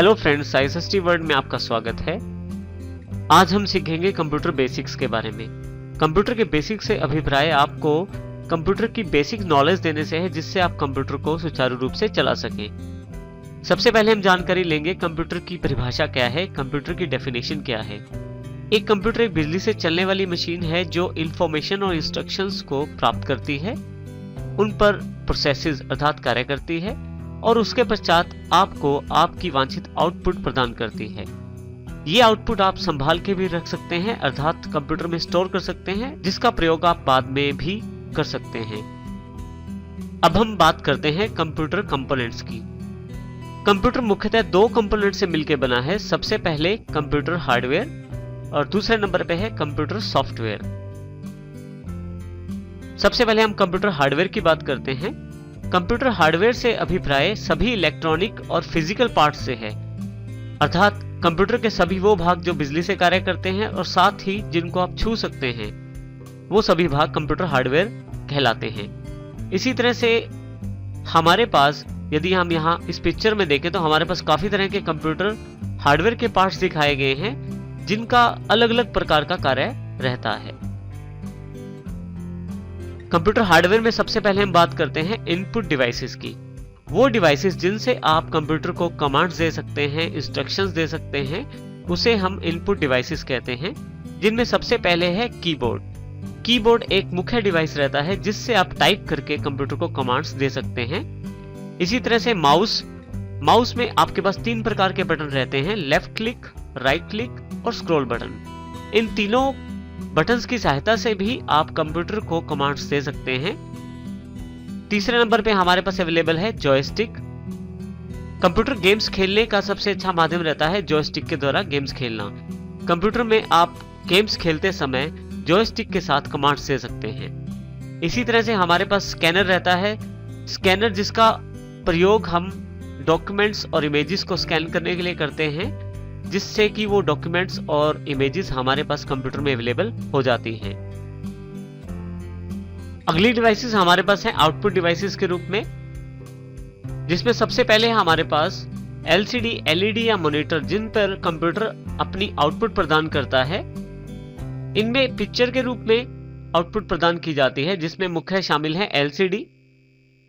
Hello friends, ISST world में आपका स्वागत है। आज हम सीखेंगे कंप्यूटर बेसिक्स के बारे में। कंप्यूटर के बेसिक्स से अभिप्राय आपको कंप्यूटर की बेसिक नॉलेज देने से है, जिससे आप कंप्यूटर को सुचारू रूप से चला सकें। सबसे पहले हम जानकारी लेंगे कंप्यूटर की परिभाषा क्या है, कंप्यूटर की डेफिनेशन क्या है। एक कंप्यूटर एक बिजली से चलने वाली मशीन है जो इंफॉर्मेशन और इंस्ट्रक्शंस को प्राप्त करती है, उन पर प्रोसेसेस अर्थात कार्य करती है और उसके पश्चात आपको आपकी वांछित आउटपुट प्रदान करती है। ये आउटपुट आप संभाल के भी रख सकते हैं अर्थात कंप्यूटर में स्टोर कर सकते हैं, जिसका प्रयोग आप बाद में भी कर सकते हैं। अब हम बात करते हैं कंप्यूटर कंपोनेंट्स की। कंप्यूटर मुख्यतः दो कंपोनेंट से मिलकर बना है। सबसे पहले कंप्यूटर हार्डवेयर और दूसरे नंबर पे है कंप्यूटर सॉफ्टवेयर। सबसे पहले हम कंप्यूटर हार्डवेयर की बात करते हैं। कंप्यूटर हार्डवेयर से अभिप्राय सभी इलेक्ट्रॉनिक और फिजिकल पार्ट से है, अर्थात कंप्यूटर के सभी वो भाग जो बिजली से कार्य करते हैं और साथ ही जिनको आप छू सकते हैं, वो सभी भाग कंप्यूटर हार्डवेयर कहलाते हैं। इसी तरह से हमारे पास, यदि हम यहाँ इस पिक्चर में देखें तो हमारे पास काफी तरह के कंप्यूटर हार्डवेयर के पार्ट्स दिखाए गए हैं, जिनका अलग अलग प्रकार का कार्य रहता है। कंप्यूटर हार्डवेयर में सबसे पहले हम बात करते हैं इनपुट डिवाइसेस की। वो डिवाइसेस जिनसे आप कंप्यूटर को कमांड्स दे सकते हैं, इंस्ट्रक्शंस दे सकते हैं, उसे हम इनपुट डिवाइसेस कहते हैं, जिनमें सबसे पहले है कीबोर्ड। कीबोर्ड एक मुख्य डिवाइस रहता है जिससे आप टाइप करके कंप्यूटर को कमांड्स दे सकते हैं। इसी तरह से माउस में आपके पास तीन प्रकार के बटन रहते हैं, लेफ्ट क्लिक, राइट क्लिक और स्क्रॉल बटन। इन तीनों बटन्स की सहायता से भी आप कंप्यूटर को कमांड्स दे सकते हैं। तीसरे नंबर पे हमारे पास अवेलेबल है जॉयस्टिक। कंप्यूटर गेम्स खेलने का सबसे अच्छा माध्यम रहता है जॉयस्टिक के द्वारा गेम्स खेलना। कंप्यूटर में आप गेम्स खेलते समय जॉयस्टिक के साथ कमांड्स दे सकते हैं। इसी तरह से हमारे पास स्कैनर रहता है। स्कैनर जिसका प्रयोग हम डॉक्यूमेंट्स और इमेजेस को स्कैन करने के लिए करते हैं, जिससे कि वो डॉक्यूमेंट्स और इमेजेस हमारे पास कंप्यूटर में अवेलेबल हो जाती हैं। अगली डिवाइसेस हमारे पास है आउटपुट डिवाइसेस के रूप में, जिसमें सबसे पहले हमारे पास एलसीडी, एलईडी या मॉनिटर, जिन पर कंप्यूटर अपनी आउटपुट प्रदान करता है। इनमें पिक्चर के रूप में आउटपुट प्रदान की जाती है, जिसमें मुख्य शामिल है एलसीडी,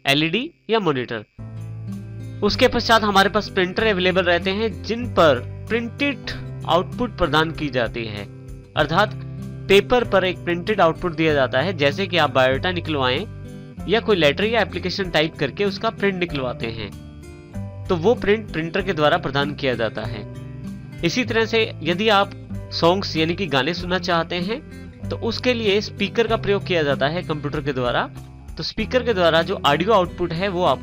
एलईडी या मॉनिटर। उसके पश्चात हमारे पास प्रिंटर अवेलेबल रहते हैं, जिन पर प्रिंटेड आउटपुट प्रदान की जाती है, अर्थात पेपर पर एक प्रिंटेड आउटपुट दिया जाता है। जैसे कि आप बायोडाटा निकलवाएं या कोई लेटर या एप्लीकेशन टाइप करके उसका प्रिंट निकलवाते हैं, तो वो प्रिंट प्रिंटर के द्वारा प्रदान किया जाता है। इसी तरह से यदि आप सॉन्ग्स यानी कि गाने सुनना चाहते हैं, तो उसके लिए स्पीकर का प्रयोग किया जाता है कंप्यूटर के द्वारा। तो स्पीकर के द्वारा जो ऑडियो आउटपुट है वो आप